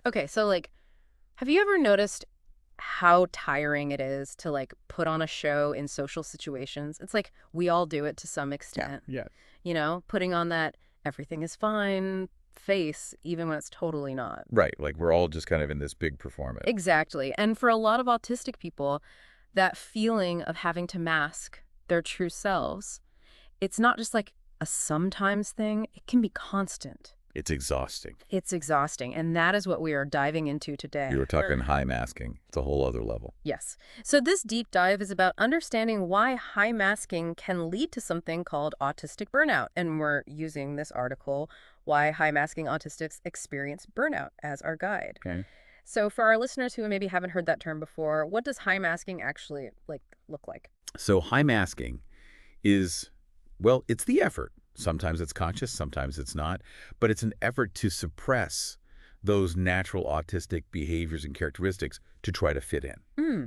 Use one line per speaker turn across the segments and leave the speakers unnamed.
Okay, so like, have you ever noticed how tiring it is to like put on a show in social situations? It's like we all do it to some
Yeah.
extent,
Yeah.
putting on that everything is fine face, even when it's totally not.
Right. Like we're all just kind of in this big performance.
Exactly. And for a lot of autistic people, that feeling of having to mask their true selves, it's not just like a sometimes thing, it can be constant.
It's exhausting.
It's exhausting. And that is what we are diving into
You
today.
were talking high masking. It's a whole other level.
Yes. So this deep dive is about understanding why high masking can lead to something called autistic burnout. And we're using this article, Why High Masking Autistics Experience Burnout, as our guide.
Okay.
So for our listeners who maybe haven't heard that term before, what does high masking actually look like?
So high masking is, well, it's the effort. Sometimes it's conscious, sometimes it's not, but it's an effort to suppress those natural autistic behaviors and characteristics to try to fit in.
Hmm.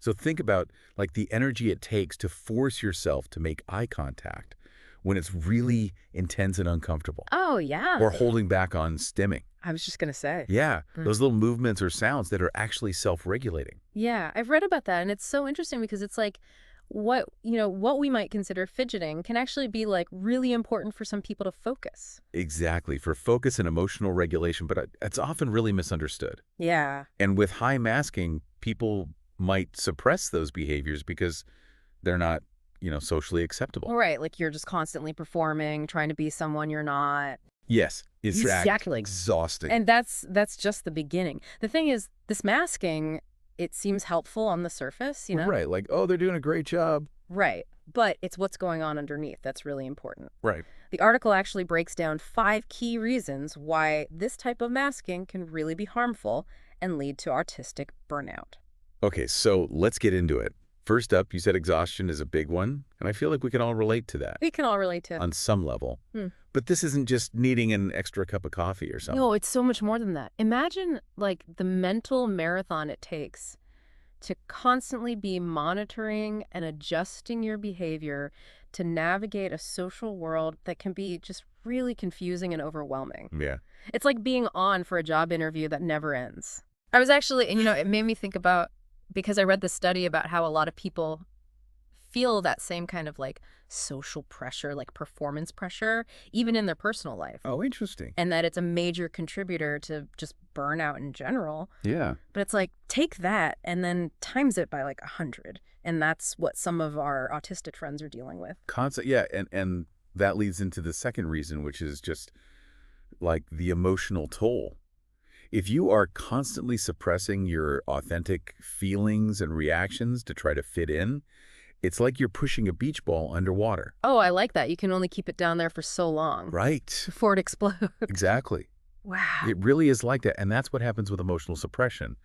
So think about like the energy it takes to force yourself to make eye contact when it's really intense and uncomfortable,
Oh, yeah.
or holding back on stimming.
I was just going to say.
Yeah,
Mm.
those little movements or sounds that are actually self-regulating.
Yeah, I've read about that, and it's so interesting because it's like what we might consider fidgeting can actually be like really important for some people to focus.
Exactly, for focus and emotional regulation, but it's often really misunderstood.
Yeah.
And with high masking, people might suppress those behaviors because they're not, socially acceptable.
Right, like you're just constantly performing, trying to be someone you're not.
Yes, it's
Exactly.
exhausting.
And that's just the beginning. The thing is, this masking, it seems helpful on the surface.
Right, like, oh, they're doing a great job.
Right. But it's what's going on underneath that's really important.
Right.
The article actually breaks down 5 key reasons why this type of masking can really be harmful and lead to autistic burnout.
Okay, so let's get into it. First up, you said exhaustion is a big one, and I feel like we can all relate to that
We can all relate to.
on some level.
Hmm.
But this isn't just needing an extra cup of coffee or something.
No, it's so much more than that. Imagine like the mental marathon it takes to constantly be monitoring and adjusting your behavior to navigate a social world that can be just really confusing and overwhelming.
Yeah.
It's like being on for a job interview that never ends. I was actually, and it made me think about, because I read this study about how a lot of people feel that same kind of like social pressure, like performance pressure, even in their personal life.
Oh, interesting.
And that it's a major contributor to just burnout in general.
Yeah.
But it's like, take that and then times it by like 100. And that's what some of our autistic friends are dealing with.
Yeah, and that leads into the second reason, which is just like the emotional toll. If you are constantly suppressing your authentic feelings and reactions to try to fit in, it's like you're pushing a beach ball underwater.
Oh, I like that. You can only keep it down there for so long
Right.
before it explodes.
Exactly.
Wow.
It really is like that. And that's what happens with emotional suppression.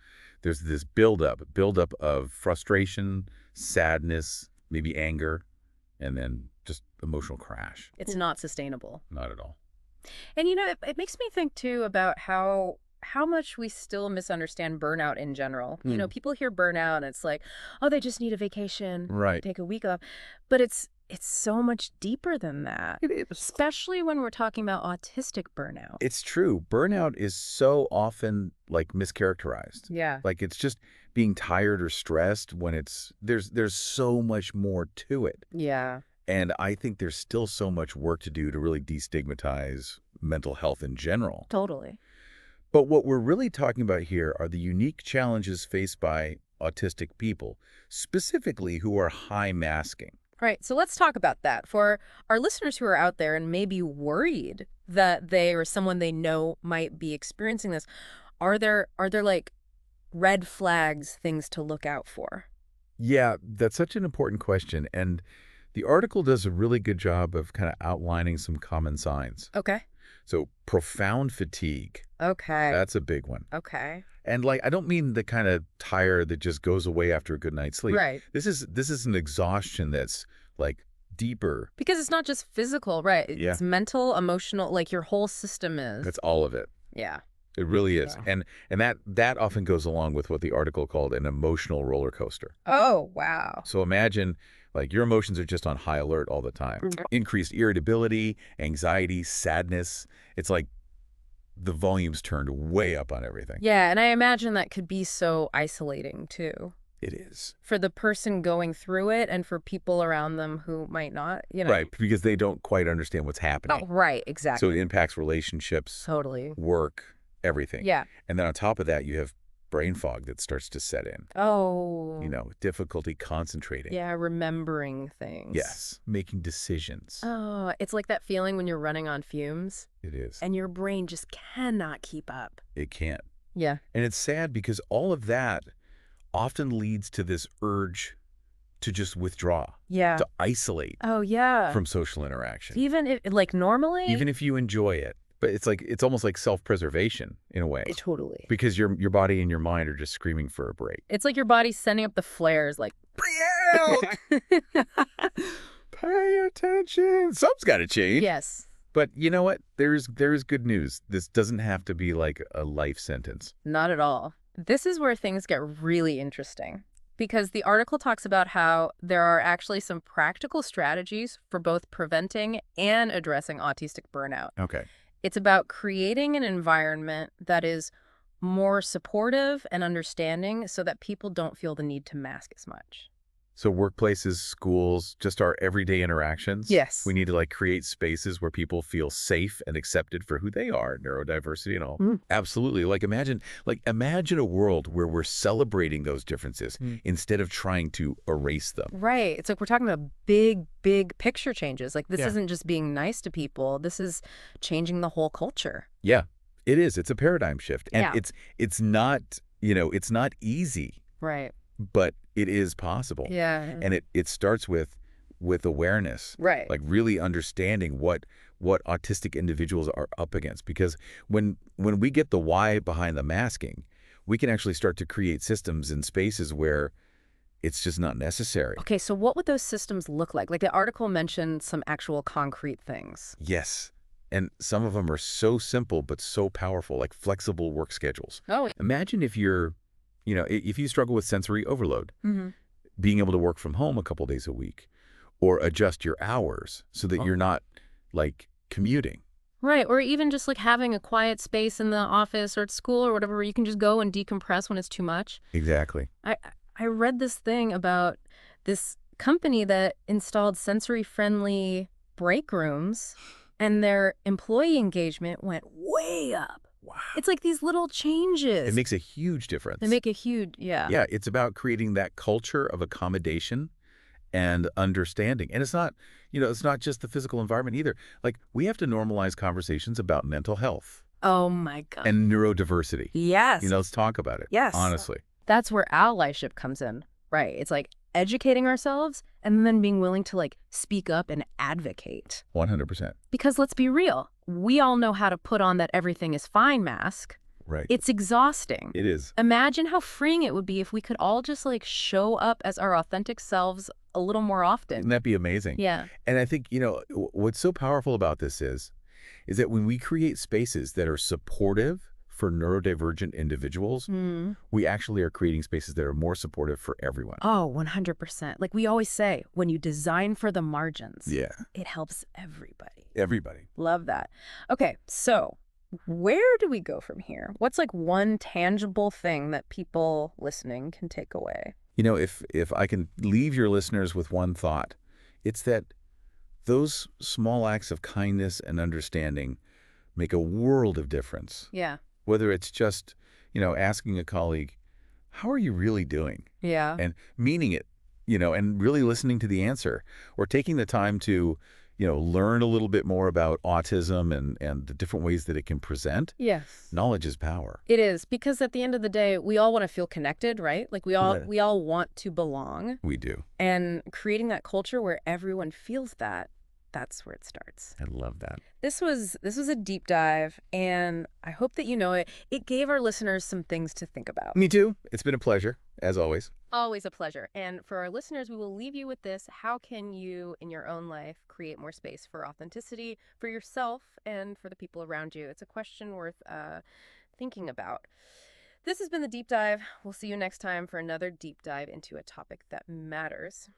There's this buildup of frustration, sadness, maybe anger, and then just emotional crash.
It's not sustainable.
Not at all.
And it makes me think too about how much we still misunderstand burnout in general. People hear burnout and it's like, oh, they just need a vacation,
Right.
take a week off. But it's so much deeper than that.
It is.
Especially when we're talking about autistic burnout.
It's true. Burnout is so often like mischaracterized.
Yeah.
Like it's just being tired or stressed when there's so much more to it.
Yeah.
And I think there's still so much work to do to really destigmatize mental health in general.
Totally.
But what we're really talking about here are the unique challenges faced by autistic people, specifically who are high masking.
Right. So let's talk about that. For our listeners who are out there and may be worried that they or someone they know might be experiencing this, are there like red flags, things to look out for?
Yeah, that's such an important question. And the article does a really good job of kind of outlining some common signs.
Okay.
So profound fatigue,
Okay.
that's a big one.
Okay.
And like, I don't mean the kind of tired that just goes away after a good night's sleep.
Right.
This is an exhaustion that's like deeper.
Because it's not just physical, right?
Yeah.
It's mental, emotional, like your whole system is.
That's all of it.
Yeah.
It really is.
Yeah.
And that often goes along with what the article called an emotional roller coaster.
Oh, wow.
So imagine like your emotions are just on high alert all the time. Increased irritability, anxiety, sadness. It's like the volume's turned way up on everything.
Yeah, and I imagine that could be so isolating too.
It is.
For the person going through it and for people around them who might not.
Right, because they don't quite understand what's
Oh,
happening.
right,
So it
exactly.
impacts relationships,
Totally.
work, everything.
Yeah.
And then on top of that, you have brain fog that starts to set in.
Oh,
Difficulty concentrating.
yeah, remembering things.
Yes, making decisions.
Oh, it's like that feeling when you're running on fumes
It is.
and your brain just cannot keep up.
It can't.
Yeah.
And it's sad because all of that often leads to this urge to just withdraw,
Yeah.
to isolate
Oh, yeah.
from social interaction,
Even if, like, normally?
even if you enjoy it. But it's almost like self-preservation in a way,
Totally.
because your body and your mind are just screaming for a break.
It's like your body's sending up the flares, like,
Pay attention. Something's got to change.
yes.
But you know what? There's good news. This doesn't have to be like a life sentence.
Not at all. This is where things get really interesting because the article talks about how there are actually some practical strategies for both preventing and addressing autistic burnout.
Okay.
It's about creating an environment that is more supportive and understanding so that people don't feel the need to mask as much.
So workplaces, schools, just our everyday interactions.
Yes.
We need to create spaces where people feel safe and accepted for who they are, neurodiversity and all.
Mm.
Absolutely. Imagine a world where we're celebrating those differences instead of trying to erase them.
Right. It's like we're talking about big, big picture changes. Like this
Yeah.
isn't just being nice to people. This is changing the whole culture.
Yeah, it is. It's a paradigm shift. And
Yeah.
it's not, it's not easy,
Right.
but it is possible.
Yeah.
And it starts with awareness.
Right.
Like really understanding what autistic individuals are up against. Because when we get the why behind the masking, we can actually start to create systems and spaces where it's just not necessary.
Okay, so what would those systems look like? Like the article mentioned some actual concrete things.
Yes. And some of them are so simple but so powerful, like flexible work schedules.
Oh.
Imagine if if you struggle with sensory overload,
Mm-hmm.
being able to work from home a couple days a week or adjust your hours so that you're not commuting.
Right, or even just like having a quiet space in the office or at school or whatever where you can just go and decompress when it's too much.
Exactly.
I read this thing about this company that installed sensory-friendly break rooms and their employee engagement went way up.
Wow.
It's like these little changes.
It makes a huge difference.
They make a huge, yeah.
Yeah, it's about creating that culture of accommodation and understanding. And it's not just the physical environment either. We have to normalize conversations about mental health
Oh my God.
and neurodiversity.
Yes.
Let's talk about it.
Yes.
Honestly.
That's where allyship comes in, right? It's like educating ourselves and then being willing to speak up and advocate.
100%.
Because let's be real, we all know how to put on that everything is fine mask.
Right.
It's exhausting.
It is.
Imagine how freeing it would be if we could all just show up as our authentic selves a little more often.
Wouldn't that be amazing?
Yeah.
And I think, what's so powerful about this is that when we create spaces that are supportive for neurodivergent individuals, we actually are creating spaces that are more supportive for everyone.
Oh, 100%. Like we always say, when you design for the margins,
Yeah.
it helps everybody.
Everybody.
Love that. Okay, so where do we go from here? What's one tangible thing that people listening can take away?
If I can leave your listeners with one thought, it's that those small acts of kindness and understanding make a world of difference.
Yeah.
Whether it's just, asking a colleague, how are you really doing?
Yeah.
And meaning it, and really listening to the answer, or taking the time to, learn a little bit more about autism and the different ways that it can present.
Yes.
Knowledge is power.
It is, because at the end of the day, we all want to feel connected, right? We all want to belong.
We do.
And creating that culture where everyone feels that's where it starts.
I love that.
This was a deep dive, and I hope that it gave our listeners some things to think about.
Me too. It's been a pleasure, as always.
Always a pleasure. And for our listeners, we will leave you with this. How can you, in your own life, create more space for authenticity for yourself and for the people around you? It's a question worth thinking about. This has been The Deep Dive. We'll see you next time for another deep dive into a topic that matters.